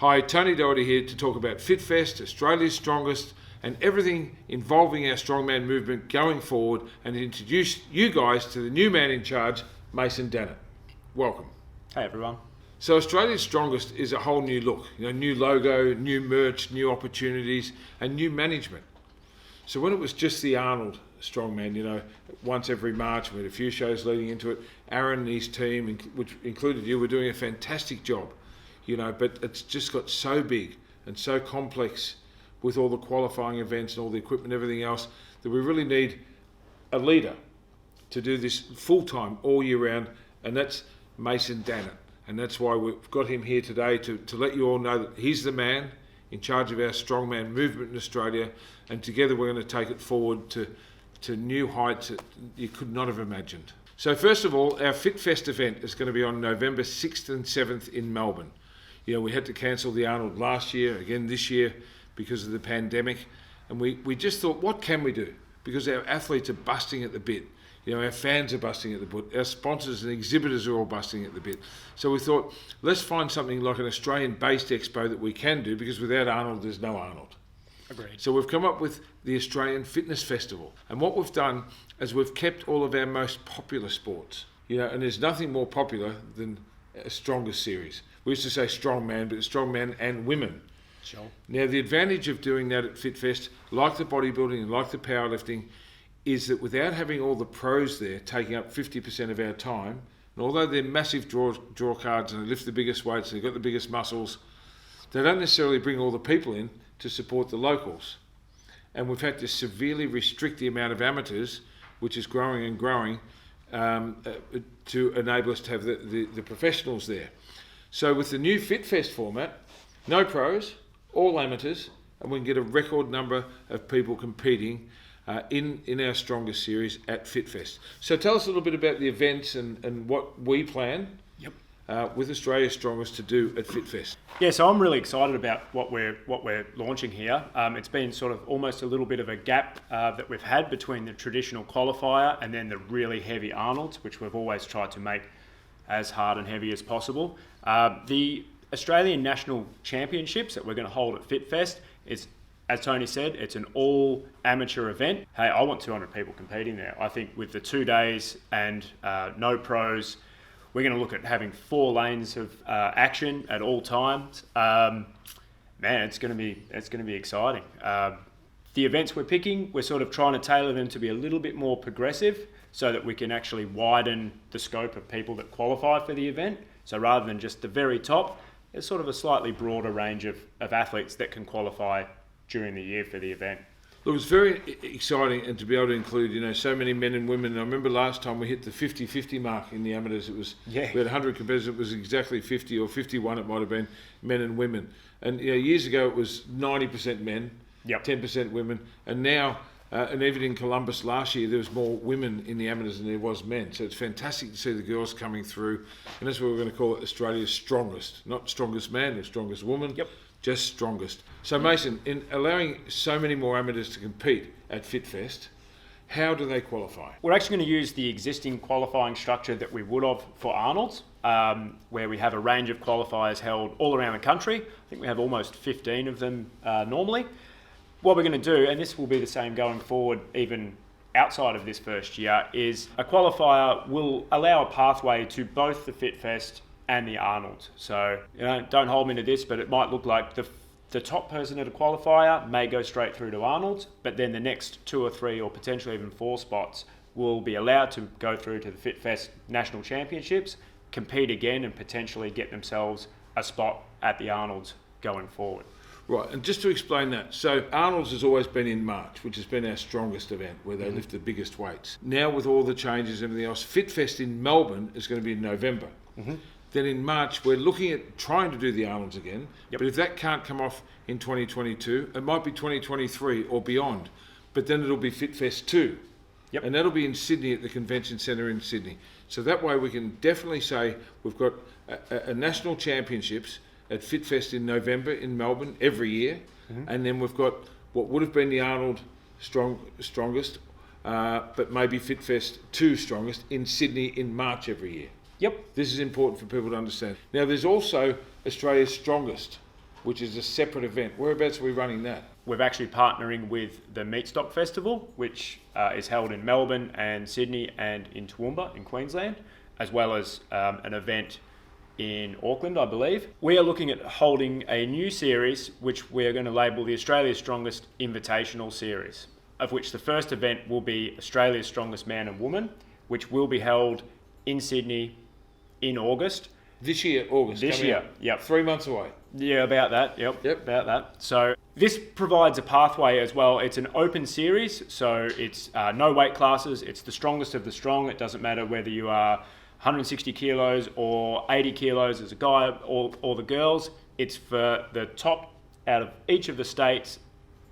Hi, Tony Doherty here to talk about FitFest, Australia's strongest, and everything involving our strongman movement going forward, and introduce you guys to the new man in charge, Mason Dannett. Welcome. Hey everyone. So Australia's strongest is a whole new look, new logo, new merch, new opportunities, and new management. So when it was just the Arnold strongman, once every March, we had a few shows leading into it. Aaron and his team, which included you, were doing a fantastic job. But it's just got so big and so complex with all the qualifying events and all the equipment and everything else that we really need a leader to do this full-time all year round, and that's Mason Dannett. And that's why we've got him here today to let you all know that he's the man in charge of our strongman movement in Australia, and together we're going to take it forward to new heights that you could not have imagined. So first of all, our FitFest event is going to be on November 6th and 7th in Melbourne. We had to cancel the Arnold last year, again this year, because of the pandemic. And we just thought, what can we do? Because our athletes are busting at the bit. Our fans are busting at the bit. Our sponsors and exhibitors are all busting at the bit. So we thought, let's find something like an Australian-based expo that we can do, because without Arnold, there's no Arnold. Agreed. So we've come up with the Australian Fitness Festival. And what we've done is we've kept all of our most popular sports. And there's nothing more popular than a strongest series. We used to say strongman, but it's strongman and women. Sure. Now, the advantage of doing that at FitFest, like the bodybuilding and like the powerlifting, is that without having all the pros there taking up 50% of our time, and although they're massive draw cards and they lift the biggest weights and they've got the biggest muscles, they don't necessarily bring all the people in to support the locals. And we've had to severely restrict the amount of amateurs, which is growing and growing, to enable us to have the professionals there. So with the new FitFest format, no pros, all amateurs, and we can get a record number of people competing in our strongest series at FitFest. So tell us a little bit about the events and what we plan with Australia's strongest to do at FitFest. Yeah, so I'm really excited about what we're launching here. It's been sort of almost a little bit of a gap that we've had between the traditional qualifier and then the really heavy Arnolds, which we've always tried to make as hard and heavy as possible. The Australian National Championships that we're going to hold at FitFest is, as Tony said, it's an all amateur event. Hey, I want 200 people competing there. I think with the 2 days and no pros, we're going to look at having 4 lanes of action at all times. It's going to be exciting. The events we're picking, we're sort of trying to tailor them to be a little bit more progressive, so that we can actually widen the scope of people that qualify for the event. So rather than just the very top, there's sort of a slightly broader range of athletes that can qualify during the year for the event. Look, it's very exciting, and to be able to include, so many men and women. And I remember last time we hit the 50-50 mark in the amateurs. We had 100 competitors. It was exactly 50 or 51. It might have been men and women. And years ago it was 90% men, 10% women, and now. And even in Columbus last year, there was more women in the amateurs than there was men. So it's fantastic to see the girls coming through. And that's what we're going to call it, Australia's strongest. Not strongest man or strongest woman, just strongest. So Mason, in allowing so many more amateurs to compete at FitFest, how do they qualify? We're actually going to use the existing qualifying structure that we would have for Arnold's, where we have a range of qualifiers held all around the country. I think we have almost 15 of them normally. What we're going to do, and this will be the same going forward even outside of this first year, is a qualifier will allow a pathway to both the FitFest and the Arnold. So don't hold me to this, but it might look like the top person at a qualifier may go straight through to Arnold, but then the next 2 or 3 or potentially even 4 spots will be allowed to go through to the FitFest National Championships, compete again, and potentially get themselves a spot at the Arnold's going forward. Right, and just to explain that, so Arnold's has always been in March, which has been our strongest event, where they lift the biggest weights. Now with all the changes and everything else, FitFest in Melbourne is going to be in November. Then in March, we're looking at trying to do the Arnold's again, but if that can't come off in 2022, it might be 2023 or beyond, but then it'll be FitFest 2. And that'll be in Sydney at the Convention Centre in Sydney. So that way we can definitely say we've got a national championships at FitFest in November in Melbourne every year, and then we've got what would have been the Arnold strongest, but maybe FitFest 2 strongest in Sydney in March every year. Yep. This is important for people to understand. Now, there's also Australia's strongest which is a separate event. Whereabouts are we running that? We're actually partnering with the Meat Stock Festival, which is held in Melbourne and Sydney and in Toowoomba in Queensland, as well as an event in Auckland, I believe. We are looking at holding a new series, which we're going to label the Australia's Strongest Invitational Series, of which the first event will be Australia's Strongest Man and Woman, which will be held in Sydney in August. This year, August. This coming year, up. yep. 3 months away. Yeah, about that. Yep. Yep. About that. So this provides a pathway as well. It's an open series, so it's no weight classes. It's the strongest of the strong. It doesn't matter whether you are 160 kilos or 80 kilos as a guy or the girls. It's for the top out of each of the states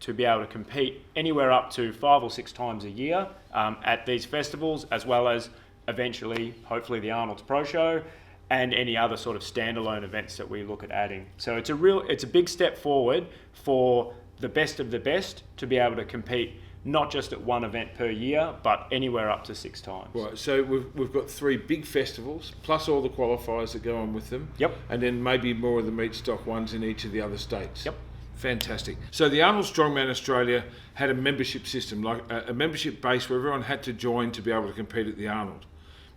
to be able to compete anywhere up to 5 or 6 times a year at these festivals, as well as eventually, hopefully, the Arnold's Pro Show and any other sort of standalone events that we look at adding. So it's a big step forward for the best of the best to be able to compete not just at one event per year, but anywhere up to 6 times. Right, so we've got 3 big festivals, plus all the qualifiers that go on with them. Yep. And then maybe more of the meat stock ones in each of the other states. Yep. Fantastic. So the Arnold Strongman Australia had a membership system, like a membership base where everyone had to join to be able to compete at the Arnold.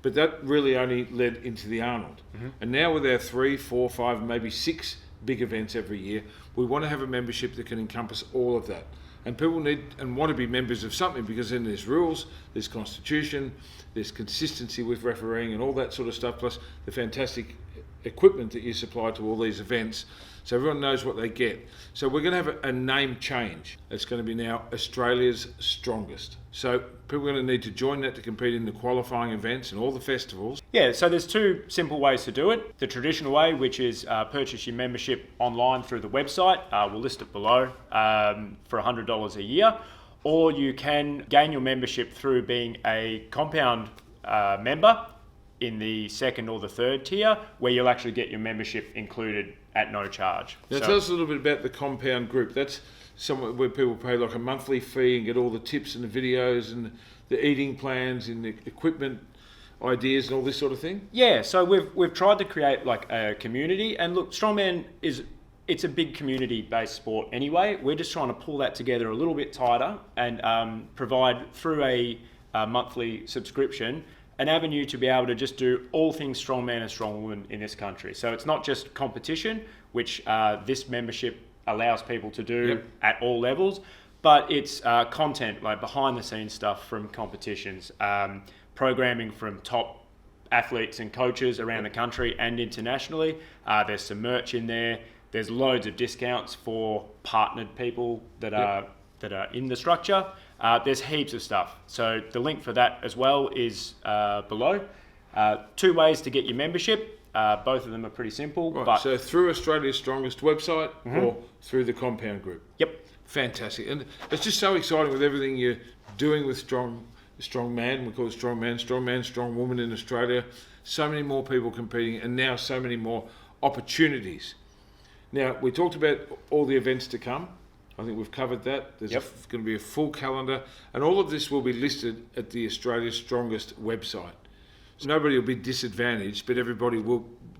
But that really only led into the Arnold. Mm-hmm. And now with our 3, 4, 5, maybe 6 big events every year, we want to have a membership that can encompass all of that. And people need and want to be members of something, because then there's rules, there's constitution, there's consistency with refereeing and all that sort of stuff, plus the fantastic equipment that you supply to all these events, so everyone knows what they get. So we're going to have a name change. It's going to be now Australia's Strongest. So people are going to need to join that to compete in the qualifying events and all the festivals. Yeah, so there's 2 simple ways to do it. The traditional way, which is purchase your membership online through the website. We'll list it below for $100 a year. Or you can gain your membership through being a compound member in the 2nd or the 3rd tier, where you'll actually get your membership included at no charge. Now tell us a little bit about the compound group. That's somewhere where people pay like a monthly fee and get all the tips and the videos and the eating plans and the equipment ideas and all this sort of thing. Yeah, so we've tried to create like a community, and look, Strongman it's a big community-based sport anyway. We're just trying to pull that together a little bit tighter and provide through a monthly subscription an avenue to be able to just do all things strongman and strongwoman in this country. So it's not just competition, which this membership allows people to do at all levels, but it's content, like behind the scenes stuff from competitions, programming from top athletes and coaches around the country and internationally. There's some merch in there. There's loads of discounts for partnered people that are in the structure. There's heaps of stuff. So the link for that as well is below. 2 ways to get your membership. Both of them are pretty simple. Right, but so through Australia's Strongest website or through the compound group. Yep. Fantastic. And it's just so exciting with everything you're doing with strong man. We call it strong man, strong woman in Australia. So many more people competing, and now so many more opportunities. Now, we talked about all the events to come. I think we've covered that. There's going to be a full calendar, and all of this will be listed at the Australia's Strongest website. So nobody will be disadvantaged, but everybody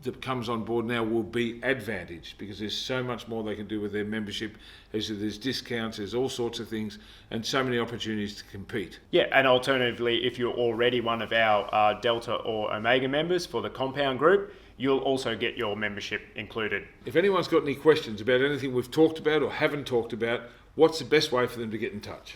that comes on board now will be advantaged, because there's so much more they can do with their membership. There's discounts, there's all sorts of things, and so many opportunities to compete. Yeah, and alternatively, if you're already one of our Delta or Omega members for the compound group, you'll also get your membership included. If anyone's got any questions about anything we've talked about or haven't talked about, what's the best way for them to get in touch?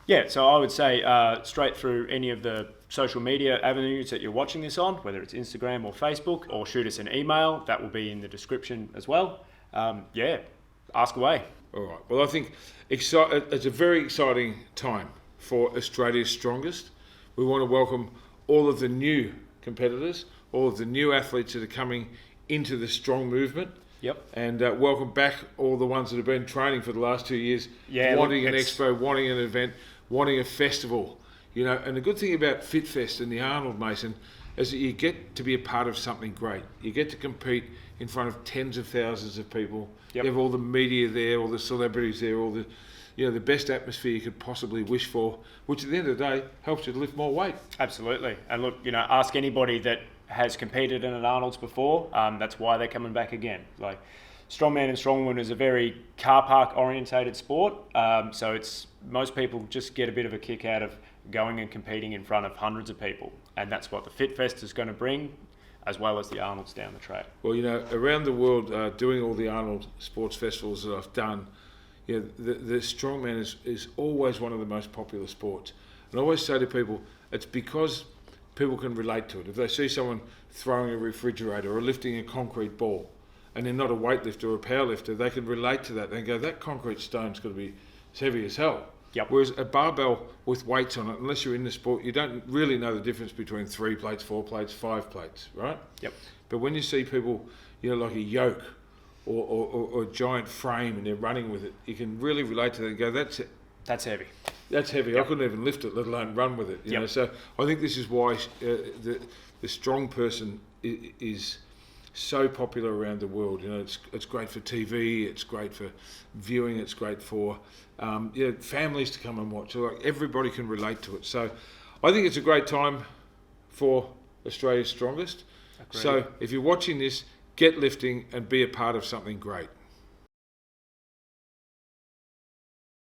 Yeah, so I would say straight through any of the social media avenues that you're watching this on, whether it's Instagram or Facebook, or shoot us an email. That will be in the description as well. Ask away. All right. Well, I think it's a very exciting time for Australia's Strongest. We want to welcome all of the new competitors, all of the new athletes that are coming into the strong movement. Yep. And welcome back all the ones that have been training for the last 2 years, wanting an expo, wanting an event, wanting a festival. You know, and the good thing about FitFest and the Arnold, Mason, is that you get to be a part of something great. You get to compete in front of tens of thousands of people. Yep. You have all the media there, all the celebrities there, all the, the best atmosphere you could possibly wish for, which at the end of the day helps you to lift more weight. Absolutely. And look, ask anybody that has competed in an Arnold's before. That's why they're coming back again. Like, strongman and strongwoman is a very car park orientated sport. So most people just get a bit of a kick out of going and competing in front of hundreds of people, and that's what the Fit Fest is going to bring, as well as the Arnold's down the track. Well, around the world, doing all the Arnold sports festivals that I've done, the strongman is always one of the most popular sports. And I always say to people, it's because people can relate to it. If they see someone throwing a refrigerator or lifting a concrete ball, and they're not a weightlifter or a powerlifter, they can relate to that. They go, that concrete stone's got to be as heavy as hell. Yep. Whereas a barbell with weights on it, unless you're in the sport, you don't really know the difference between 3 plates, 4 plates, 5 plates, right? Yep. But when you see people, like a yoke or a giant frame, and they're running with it, you can really relate to that and go, That's heavy. That's heavy. Yep. I couldn't even lift it, let alone run with it. You know? So I think this is why the strong person is so popular around the world. It's great for TV, it's great for viewing, it's great for families to come and watch. So everybody can relate to it. So I think it's a great time for Australia's Strongest. Agreed. So if you're watching this, get lifting and be a part of something great.